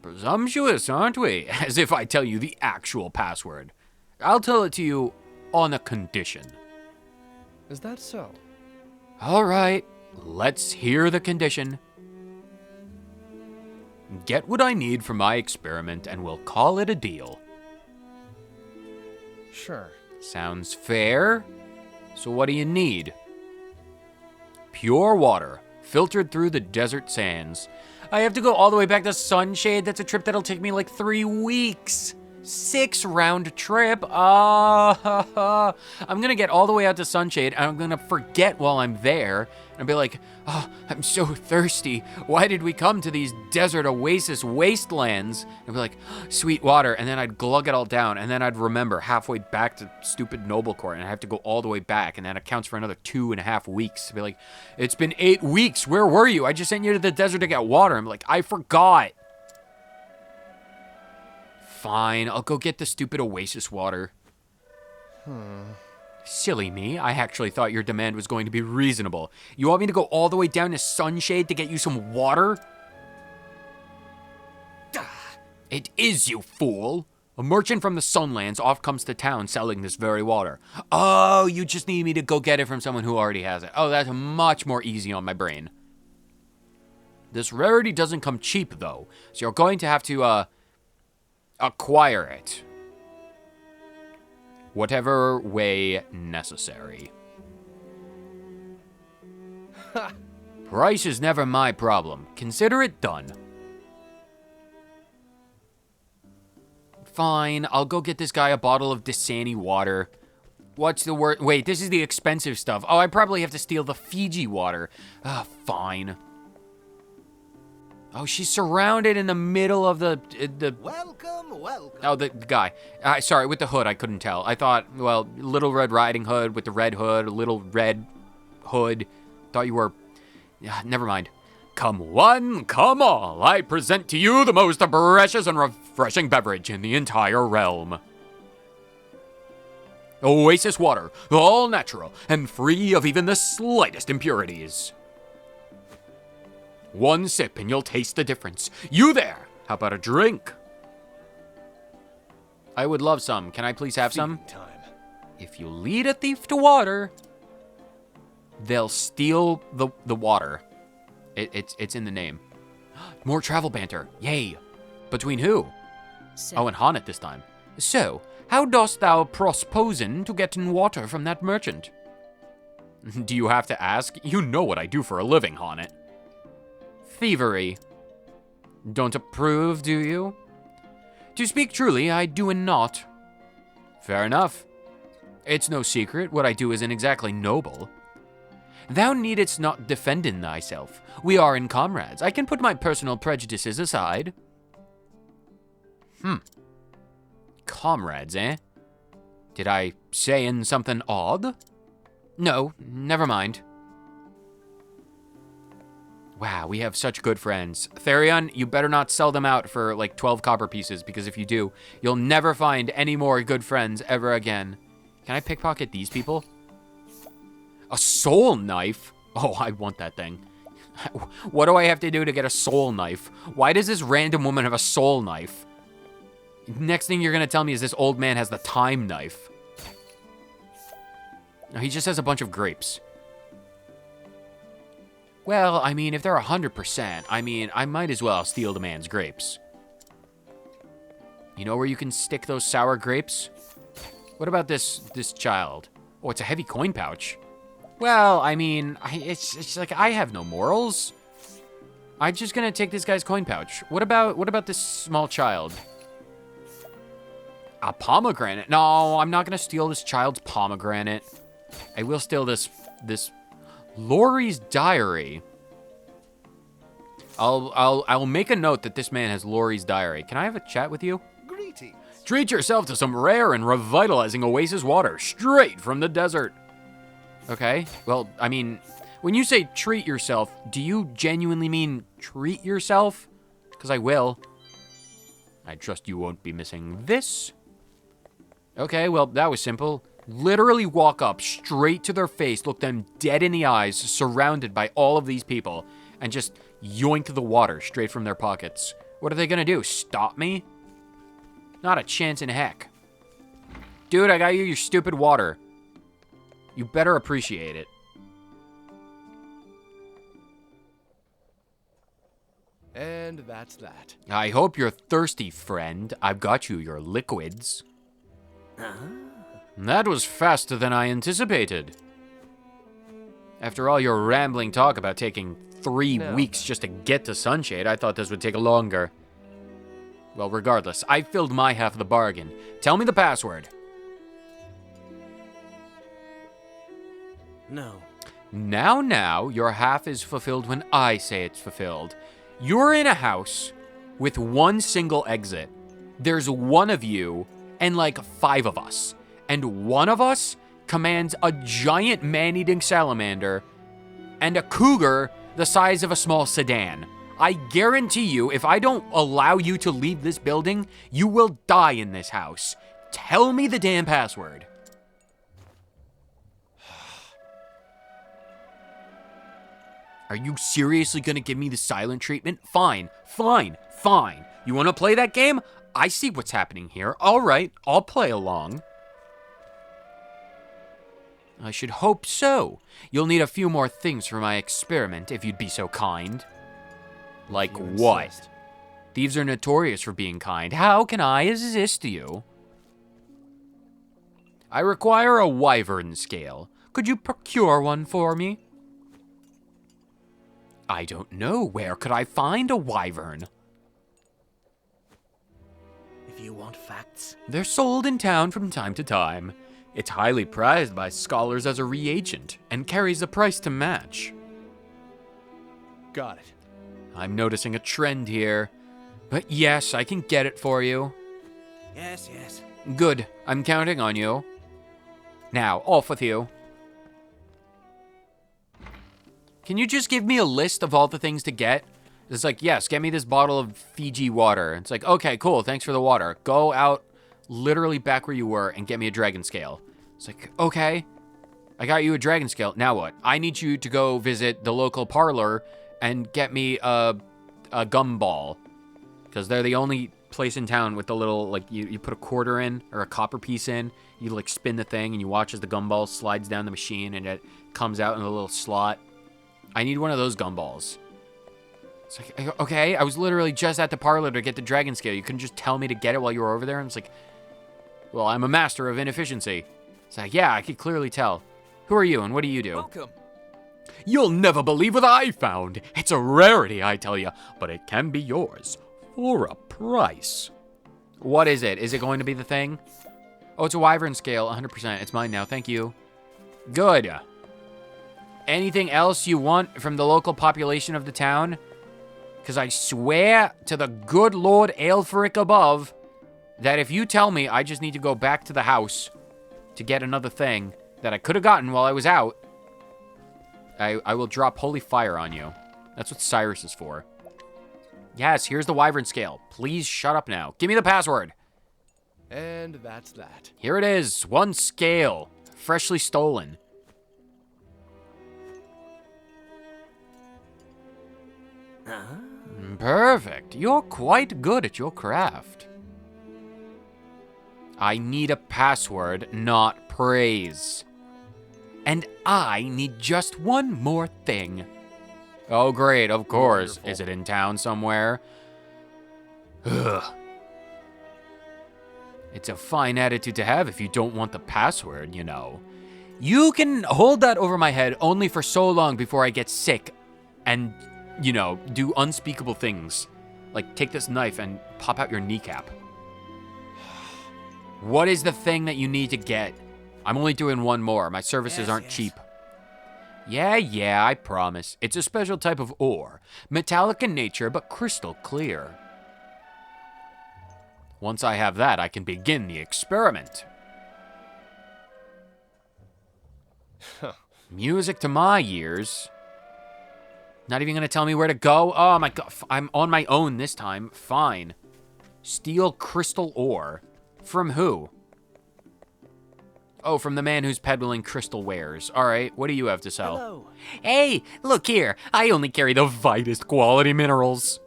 Presumptuous, aren't we? As if I tell you the actual password. I'll tell it to you on a condition. Is that so? All right, let's hear the condition. Get what I need for my experiment and we'll call it a deal. Sure. Sounds fair? So what do you need? Pure water, filtered through the desert sands. I have to go all the way back to Sunshade. That's a trip that'll take me like 3 weeks. 6-round trip. I'm gonna get all the way out to Sunshade and I'm gonna forget while I'm there and be like, oh, I'm so thirsty. Why did we come to these desert oasis wastelands? And be like, sweet water. And then I'd glug it all down and then I'd remember halfway back to stupid Noblecourt and I have to go all the way back and that accounts for another 2.5 weeks. To be like, it's been 8 weeks. Where were you? I just sent you to the desert to get water. I'm like, I forgot. Fine, I'll go get the stupid oasis water. Silly me, I actually thought your demand was going to be reasonable. You want me to go all the way down to Sunshade to get you some water? It is, you fool. A merchant from the Sunlands off comes to town selling this very water. Oh, you just need me to go get it from someone who already has it. Oh, that's much more easy on my brain. This rarity doesn't come cheap, though, so you're going to have to, acquire it. Whatever way necessary. Price is never my problem. Consider it done. Fine, I'll go get this guy a bottle of Dasani water. What's the word? Wait, this is the expensive stuff. Oh, I probably have to steal the Fiji water. Ah, fine. Oh, she's surrounded in the middle of the Welcome, welcome. Oh, the guy. Sorry, with the hood, I couldn't tell. I thought, well, Little Red Riding Hood with the red hood, Little Red Hood. Thought you were... never mind. Come one, come all, I present to you the most precious and refreshing beverage in the entire realm. Oasis water, all natural and free of even the slightest impurities. One sip and you'll taste the difference. You there, how about a drink? I would love some. Can I please have some? Time. If you lead a thief to water, they'll steal the water. It's in the name. More travel banter. Yay. Between who? Oh, and Honnet this time. So, how dost thou prosposen to get in water from that merchant? Do you have to ask? You know what I do for a living, Honnet. Thievery. Don't approve, do you? To speak truly, I do and not. Fair enough. It's no secret, what I do isn't exactly noble. Thou needest not defending thyself. We are in comrades. I can put my personal prejudices aside. Comrades, eh? Did I say in something odd? No, never mind. Wow, we have such good friends. Therion, you better not sell them out for like 12 copper pieces, because if you do, you'll never find any more good friends ever again. Can I pickpocket these people? A soul knife? Oh, I want that thing. What do I have to do to get a soul knife? Why does this random woman have a soul knife? Next thing you're gonna tell me is this old man has the time knife. No, he just has a bunch of grapes. Well, I mean, if they're 100%, I mean, I might as well steal the man's grapes. You know where you can stick those sour grapes? What about this child? Oh, it's a heavy coin pouch. Well, I mean, it's like I have no morals. I'm just gonna take this guy's coin pouch. What about this small child? A pomegranate? No, I'm not gonna steal this child's pomegranate. I will steal this Laurie's diary. I'll make a note that this man has Laurie's diary. Can I have a chat with you? Greetings. Treat yourself to some rare and revitalizing oasis water straight from the desert. Okay, well, I mean, when you say treat yourself, do you genuinely mean treat yourself? Because I will. I trust you won't be missing this. Okay, well, that was simple. Literally walk up straight to their face, look them dead in the eyes, surrounded by all of these people, and just yoink the water straight from their pockets. What are they gonna do, stop me? Not a chance in heck. Dude, I got you your stupid water. You better appreciate it. And that's that. I hope you're thirsty, friend. I've got you your liquids. That was faster than I anticipated. After all your rambling talk about taking 3 weeks just to get to Sunshade, I thought this would take longer. Well, regardless, I filled my half of the bargain. Tell me the password. No. Now, your half is fulfilled when I say it's fulfilled. You're in a house with one single exit. There's one of you and like 5 of us. And one of us commands a giant man-eating salamander and a cougar the size of a small sedan. I guarantee you, if I don't allow you to leave this building, you will die in this house. Tell me the damn password. Are you seriously gonna give me the silent treatment? Fine. You wanna play that game? I see what's happening here. All right, I'll play along. I should hope so. You'll need a few more things for my experiment, if you'd be so kind. Like what? Thieves are notorious for being kind. How can I assist you? I require a wyvern scale. Could you procure one for me? I don't know. Where could I find a wyvern? If you want facts, They're sold in town from time to time. It's highly prized by scholars as a reagent and carries a price to match. Got it. I'm noticing a trend here. But yes, I can get it for you. yes, yes. Good. I'm counting on you. Now, off with you. Can you just give me a list of all the things to get? It's like, yes, get me this bottle of Fiji water. It's like, okay, cool, thanks for the water. Go out literally back where you were and get me a dragon scale. It's like, okay, I got you a dragon scale. Now what? I need you to go visit the local parlor and get me a gumball. Because they're the only place in town with the little, like, you put a quarter in or a copper piece in. You, like, spin the thing and you watch as the gumball slides down the machine and it comes out in a little slot. I need one of those gumballs. It's like, okay, I was literally just at the parlor to get the dragon scale. You couldn't just tell me to get it while you were over there? And it's like, well, I'm a master of inefficiency. It's like, yeah, I could clearly tell. Who are you and what do you do? Welcome. You'll never believe what I found. It's a rarity, I tell you, but it can be yours for a price. What is it? Is it going to be the thing? Oh, it's a wyvern scale, 100%. It's mine now, thank you. Good. Anything else you want from the local population of the town? Because I swear to the good Lord Aelfric above that if you tell me I just need to go back to the house to get another thing that I could have gotten while I was out, I will drop holy fire on you. That's what Cyrus is for. Yes, here's the wyvern scale. Please shut up now. Give me the password. And that's that. Here it is. One scale. Freshly stolen. Perfect. You're quite good at your craft. I need a password, not praise. And I need just one more thing. Oh, great, of course. Wonderful. Is it in town somewhere? Ugh. It's a fine attitude to have if you don't want the password, you know. You can hold that over my head only for so long before I get sick and, you know, do unspeakable things. Like take this knife and pop out your kneecap. What is the thing that you need to get? I'm only doing one more. My services aren't cheap. Yeah, I promise. It's a special type of ore. Metallic in nature, but crystal clear. Once I have that, I can begin the experiment. Music to my ears. Not even gonna tell me where to go? Oh my god, I'm on my own this time. Fine. Steal crystal ore. From who? Oh, from the man who's peddling crystal wares. Alright, what do you have to sell? Hello. Hey, look here. I only carry the finest quality minerals.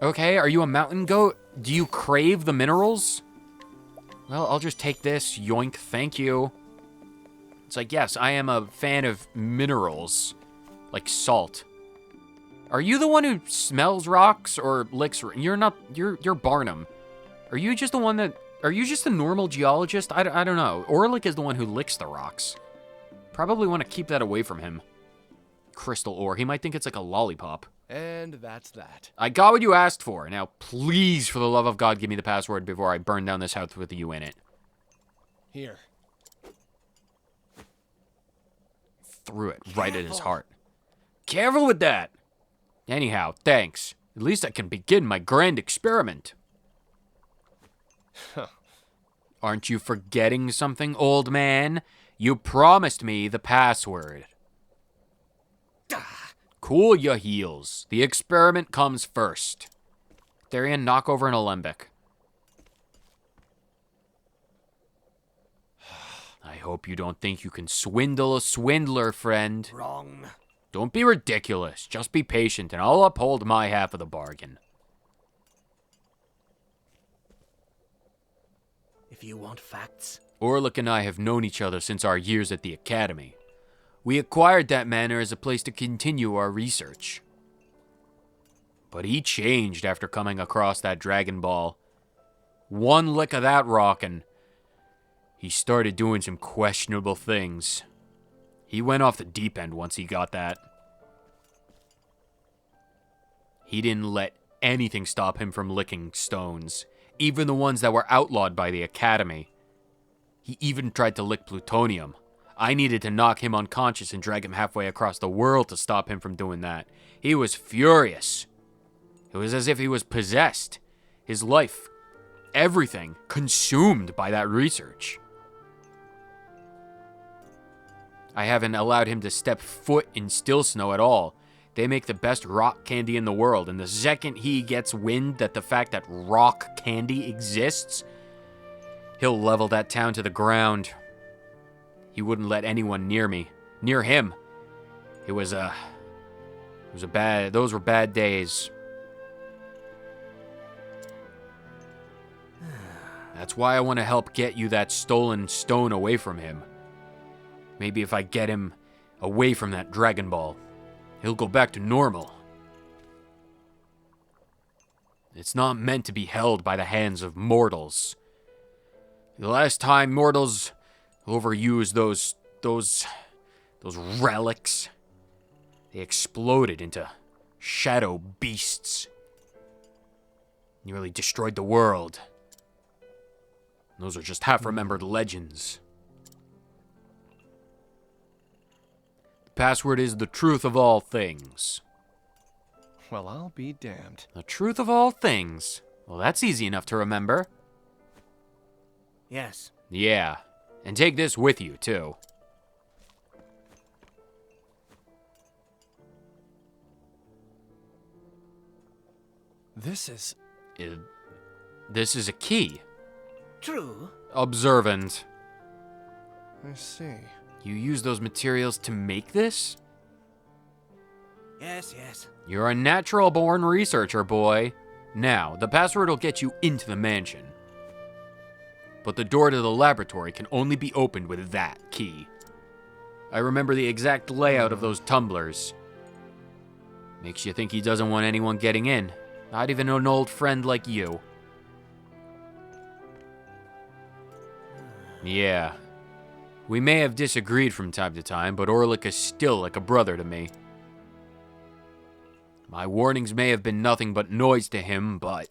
Okay, are you a mountain goat? Do you crave the minerals? Well, I'll just take this. Yoink, thank you. It's like, yes, I am a fan of minerals. Like salt. Are you the one who smells rocks or licks? You're not, you're Barnum. Are you just the one that, are you just a normal geologist? I don't know. Orlick is the one who licks the rocks. Probably want to keep that away from him. Crystal ore. He might think it's like a lollipop. And that's that. I got what you asked for. Now, please, for the love of God, give me the password before I burn down this house with you in it. Here. Threw it right at his heart. Careful with that. Anyhow, thanks. At least I can begin my grand experiment. Aren't you forgetting something, old man? You promised me the password. Cool your heels. The experiment comes first. Therian, knock over an alembic. I hope you don't think you can swindle a swindler, friend. Wrong. Don't be ridiculous. Just be patient, and I'll uphold my half of the bargain. if you want facts. Orlick and I have known each other since our years at the academy. We acquired that manor as a place to continue our research. But he changed after coming across that Dragon Ball. One lick of that rock and he started doing some questionable things. He went off the deep end once he got that. He didn't let anything stop him from licking stones, even the ones that were outlawed by the academy. He even tried to lick plutonium. I needed to knock him unconscious and drag him halfway across the world to stop him from doing that. He was furious. It was as if he was possessed. His life, everything, consumed by that research. I haven't allowed him to step foot in Still Snow at all. They make the best rock candy in the world, and the second he gets wind that the fact that rock candy exists, he'll level that town to the ground. He wouldn't let anyone near him. Those were bad days. That's why I want to help get you that stolen stone away from him. Maybe if I get him away from that Dragon Ball, he'll go back to normal. It's not meant to be held by the hands of mortals. The last time mortals overused those relics, they exploded into shadow beasts. Nearly destroyed the world. Those are just half-remembered legends. The password is the truth of all things. Well, I'll be damned. The truth of all things. Well, that's easy enough to remember. Yes. Yeah. And take this with you, too. This is... This is a key. True. Observant. I see. You use those materials to make this? Yes, yes. You're a natural-born researcher, boy. Now, the password will get you into the mansion. But the door to the laboratory can only be opened with that key. I remember the exact layout of those tumblers. Makes you think he doesn't want anyone getting in. Not even an old friend like you. Yeah. We may have disagreed from time to time, but Orlick is still like a brother to me. My warnings may have been nothing but noise to him, but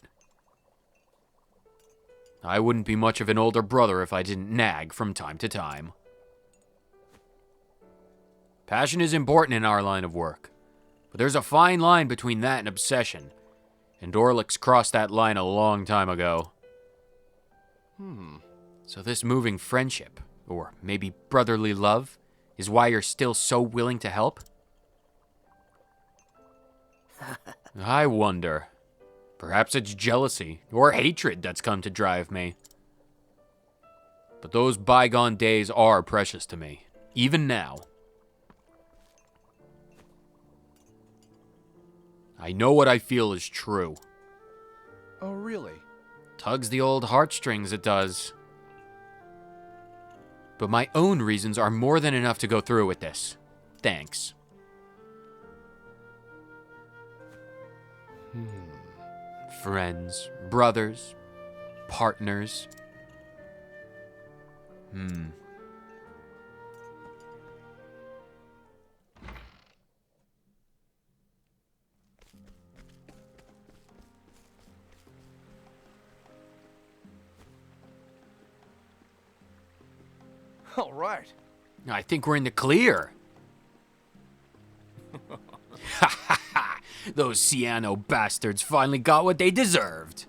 I wouldn't be much of an older brother if I didn't nag from time to time. Passion is important in our line of work, but there's a fine line between that and obsession, and Orlick's crossed that line a long time ago. So this moving friendship, or maybe brotherly love, is why you're still so willing to help? I wonder. Perhaps it's jealousy or hatred that's come to drive me. But those bygone days are precious to me, even now. I know what I feel is true. Oh, really? Tugs the old heartstrings, it does. But my own reasons are more than enough to go through with this. Thanks. Friends, brothers, partners. All right. I think we're in the clear. Ha ha ha! Those Ciano bastards finally got what they deserved.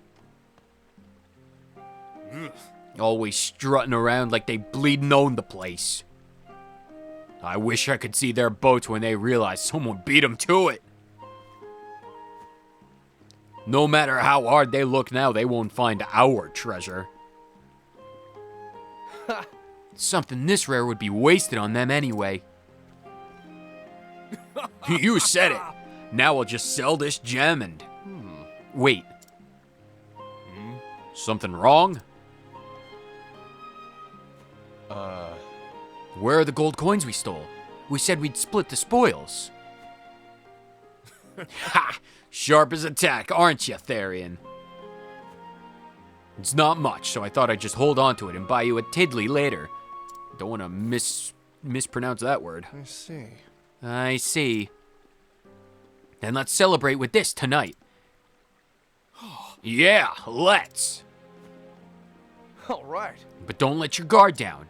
Always strutting around like they bleedin' own the place. I wish I could see their boats when they realize someone beat them to it. No matter how hard they look now, they won't find our treasure. Something this rare would be wasted on them anyway. You said it. Now we'll just sell this gem and... Wait. Something wrong? Where are the gold coins we stole? We said we'd split the spoils. Ha! Sharp as a tack, aren't you, Therian? It's not much, so I thought I'd just hold on to it and buy you a tiddly later. Don't want to mispronounce that word. I see. I see. Then let's celebrate with this tonight. Yeah, let's. All right. But don't let your guard down.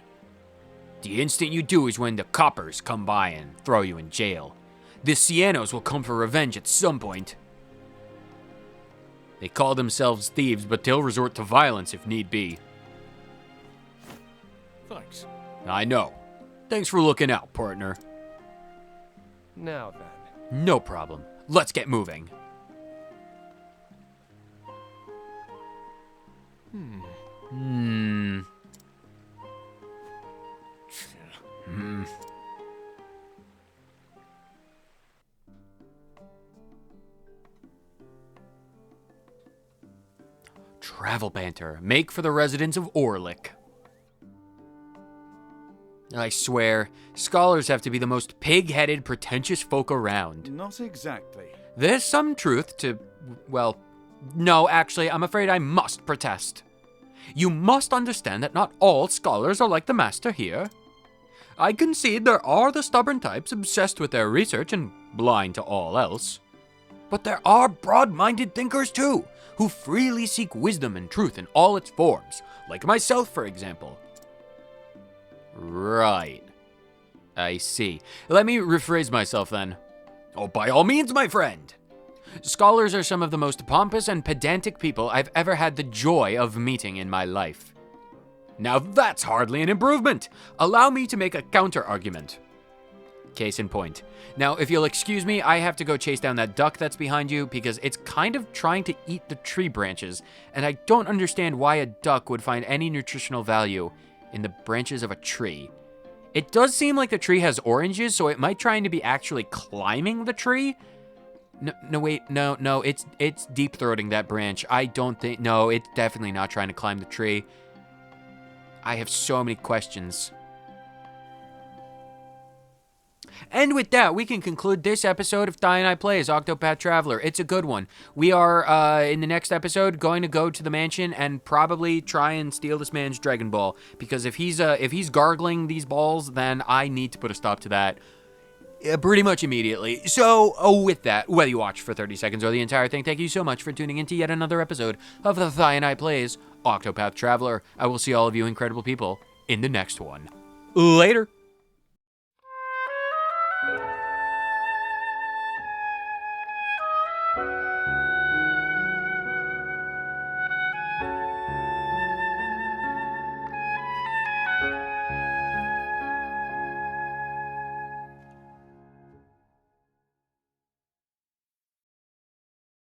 The instant you do is when the coppers come by and throw you in jail. The Cienos will come for revenge at some point. They call themselves thieves, but they'll resort to violence if need be. Thanks. I know. Thanks for looking out, partner. Now then. No problem. Let's get moving. Travel banter. Make for the residents of Orlick. I swear, scholars have to be the most pig-headed, pretentious folk around. Not exactly. There's some truth to... well, no, actually, I'm afraid I must protest. You must understand that not all scholars are like the master here. I concede there are the stubborn types obsessed with their research and blind to all else. But there are broad-minded thinkers too, who freely seek wisdom and truth in all its forms, like myself, for example. Right. I see. Let me rephrase myself then. Oh, by all means, my friend. Scholars are some of the most pompous and pedantic people I've ever had the joy of meeting in my life. Now that's hardly an improvement. Allow me to make a counter-argument. Case in point. Now, if you'll excuse me, I have to go chase down that duck that's behind you because it's kind of trying to eat the tree branches, and I don't understand why a duck would find any nutritional value in the branches of a tree. It does seem like the tree has oranges, so it might trying to be actually climbing the tree. No, it's deep-throating that branch. I don't think, no, it's definitely not trying to climb the tree. I have so many questions. And with that, we can conclude this episode of Thai and I Plays Octopath Traveler. It's a good one. We are, in the next episode, going to go to the mansion and probably try and steal this man's Dragon Ball. Because if he's gargling these balls, then I need to put a stop to that pretty much immediately. So, with that, whether you watch for 30 seconds or the entire thing, thank you so much for tuning into yet another episode of the Thai and I Plays Octopath Traveler. I will see all of you incredible people in the next one. Later.